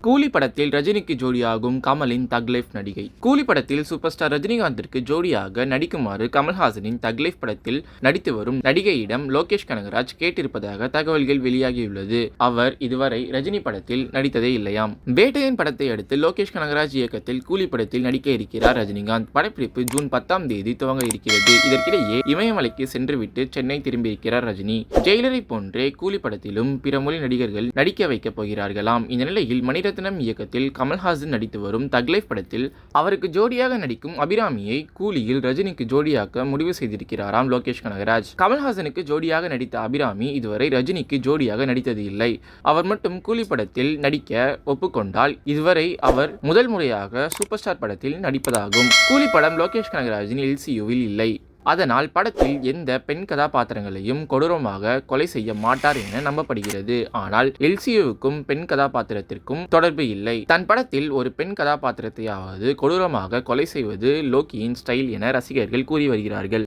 கூலி படத்தில் ரஜினிக்கு ஜோடியாகும் கமலின் தக் லைஃப் நடிகை. கூலி படத்தில் சூப்பர் ஸ்டார் ரஜினிகாந்திற்கு ஜோடியாக நடிக்குமாறு கமல்ஹாசனின் தக் லைஃப் படத்தில் நடித்து வரும் நடிகையிடம் லோகேஷ் கனகராஜ் கேட்டிருப்பதாக தகவல்கள் வெளியாகியுள்ளது. அவர் இதுவரை ரஜினி படத்தில் நடித்ததே இல்லையாம். வேட்டையன் படத்தை அடுத்து லோகேஷ் கனகராஜ் இயக்கத்தில் கூலி படத்தில் நடிக்க இருக்கிறார் ரஜினிகாந்த். படப்பிடிப்பு ஜூன் 10ஆம் தேதி துவங்க இருக்கிறது. இதற்கிடையே இமயமலைக்கு சென்றுவிட்டு சென்னை திரும்பியிருக்கிறார் ரஜினி. ஜெயிலரை போன்றே கூலி படத்திலும் பிற மொழி நடிகர்கள் நடிக்க வைக்கப் போகிறார்களாம். இந்த நிலையில் மணிரத்னம் இயக்கத்தில் கமல்ஹாசன் நடித்து வரும் தக் லைஃப் படத்தில் அவருக்கு ஜோடியாக நடிக்கும் அபிராமியை கூலியில் ரஜினிக்கு ஜோடியாக்க முடிவு செய்திருக்கிறாராம் லோகேஷ் கனகராஜ். கமல்ஹாசனுக்கு ஜோடியாக நடித்த அபிராமி இதுவரை ரஜினிக்கு ஜோடியாக நடித்தது இல்லை. அவர் மட்டும் கூலி படத்தில் நடிக்க ஒப்புக்கொண்டால் இதுவரை அவர் முதல் முறையாக சூப்பர் ஸ்டார் படத்தில் நடிப்பதாகும். கூலி படம் லோகேஷ் கனகராஜின் LCUவில் இல்லை. அதனால் படத்தில் எந்த பெண் கதாபாத்திரங்களையும் கொடூரமாக கொலை செய்ய மாட்டார் என நம்பப்படுகிறது. ஆனால் LCUவுக்கும் பெண் கதாபாத்திரத்திற்கும் தொடர்பு இல்லை. தன் படத்தில் ஒரு பெண் கதாபாத்திரத்தையாவது கொடூரமாக கொலை செய்வது லோக்கியின் ஸ்டைல் என ரசிகர்கள் கூறி வருகிறார்கள்.